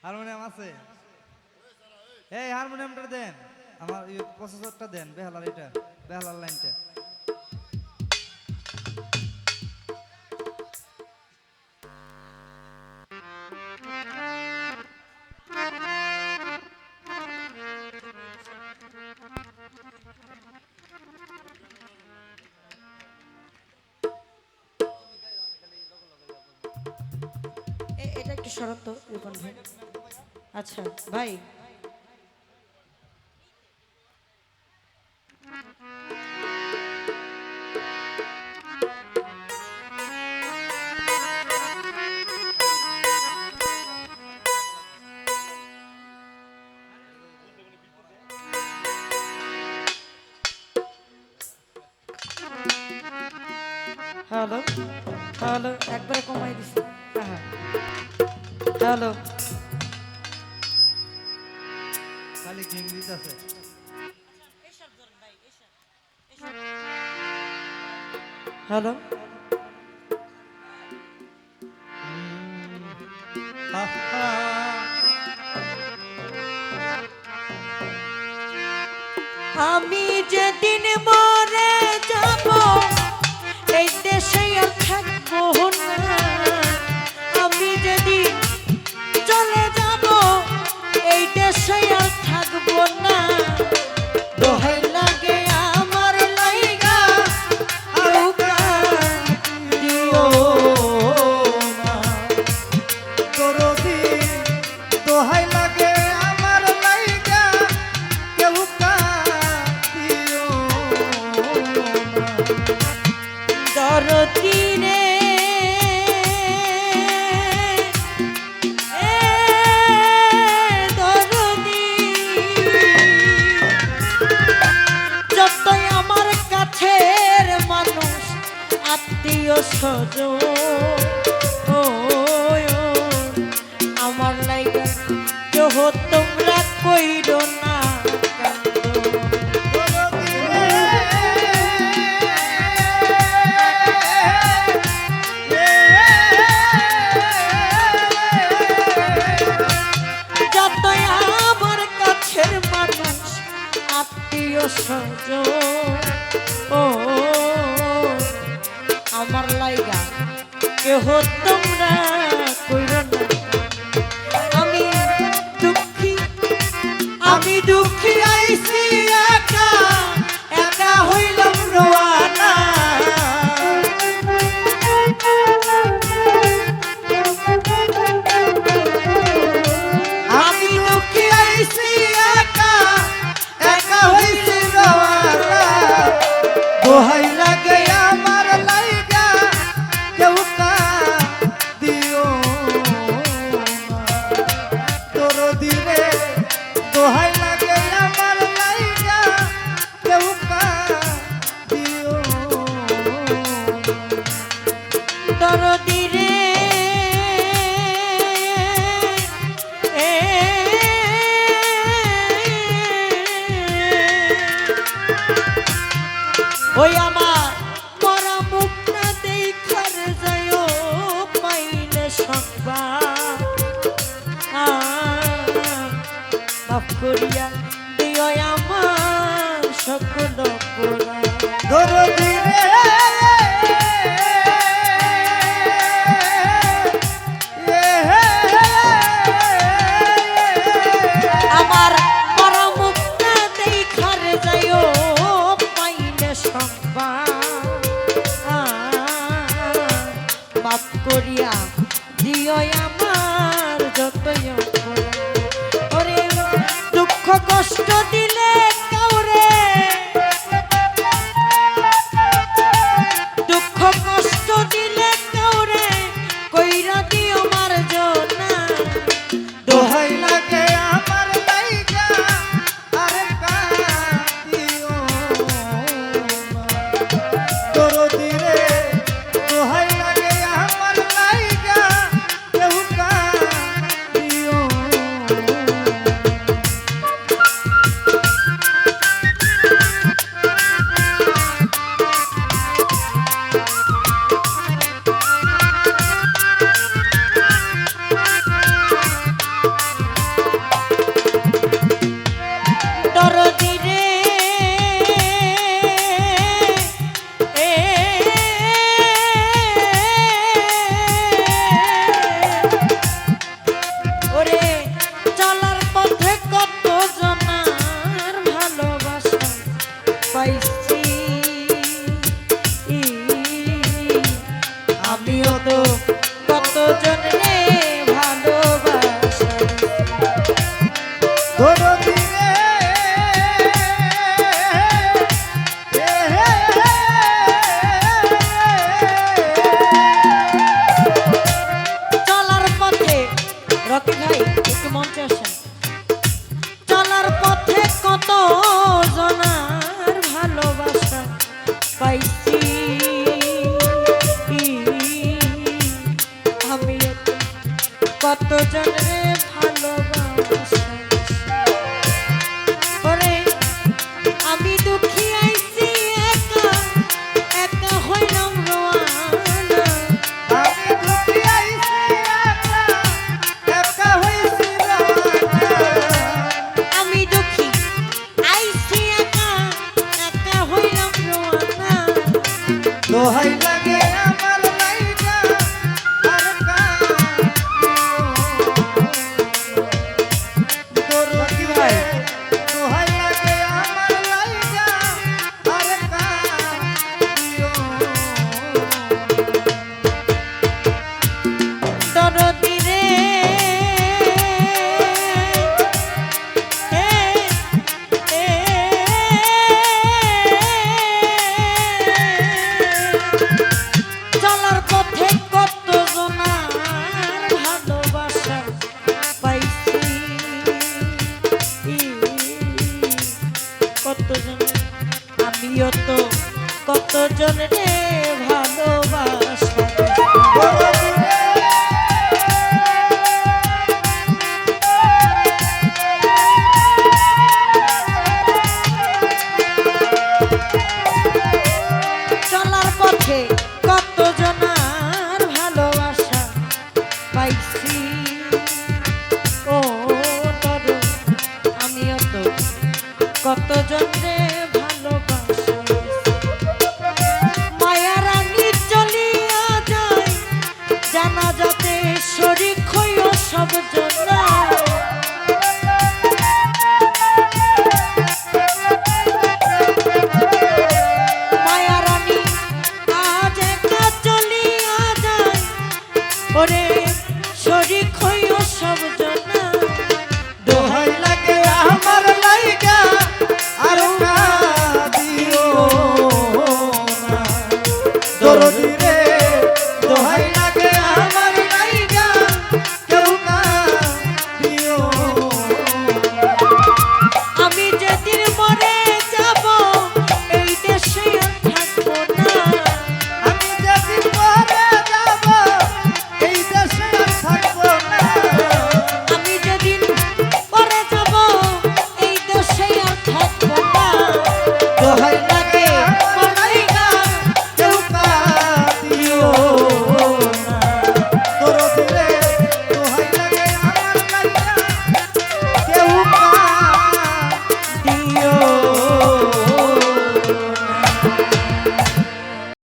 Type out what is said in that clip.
Harmonium আছে? এই হারমোনিয়ামটা দেন, আমার প্রসেসরটা দেন, বেহালার এটা, বেহালার লাইনটা। এটা একটু শরৎ রিপন ভাই। আচ্ছা ভাই, হ্যালো হ্যালো, একবারে কমাই দিছি। হ্যাঁ হ্যালো খালি ইংলিশ আছে। হ্যালো, আমি যেদিন মরে যাব এই দেশে আর থাকবো না। আমি যেদিন চলে যাব এই দেশে আর থাকবো না। দোহাই লাগে আমার লাইগা কেউ কাঁদিও না। দরদি দোহাই লাগে আমার লাইগা কেউ কাঁদিও না। দরদি রে দরদি, যতই আমার কাছের মানুষ আত্মীয় স্বজন আমার লাইগা কেহ তোমরা কইরো না কান্দো। যতই আমার কাছের মানুষ আত্মীয় স্বজন আমার লাইগা কেহ তোমরা কইরো না। আমি দুঃখী, আমি দুঃখী আইছি একা একা হইলাম রোয়ানা। আমি দুঃখী আইছি একা একা হইছি রোয়ানা। দোহাই লাগে আমার লাইগা কেউ কাঁদিও না। দরদি রে দোহাই লাগে আমার লাইগা কেউ কাঁদিও না। দরদি রে ওই আমার মরা মুখটা দেখার যায় পাইলে সংবাদ। মাফ করিয়া দিও আমার সকল অপরাধ। দরদি রে আমার মরা মুখটা দেখার যায় পাইলে সংবাদ। মাফ করিয়া দিও আমার যতই অপরাধ। ওরে দুঃখ কষ্ট দিলে কাউরে, দুঃখ কষ্ট দিলে কাউরে কইরা দিও মার্জনা। দোহাই লাগে আমার লাইগা আর কাঁদিও না। দরদি রে দোহাই লাগে আমার লাইগা কেউ কাঁদিও না। কতজন রে ভালোবাসে ওরে আমি দুঃখী আইছি একা একা হইলাম রোয়ানা আমি দুঃখী আইছি একা, একা হইছি রওনা। আমি দুঃখী আইছি একা একা হইলাম রোয়ানা দোহাই লাগে আমার লাইগা আর তোর কি ভাই দোহাই লাগে আমার লাইগা আর দরদি রে চলার পথে কত জনার ভালোবাসা পাইছি কতজন আমিও তো কতজন রে ভালোবাসা চলার পথে কত জনার ভালোবাসা পাইছি ও তর আমিও তো কত জনরে ভালোবাসি মায়ার আমি চলিয়া যাই জানা যাতে শরীর হইও সব জনা মায়ার আমি আজ একা চলিয়া যাই ওরে শরীর হইও সব জন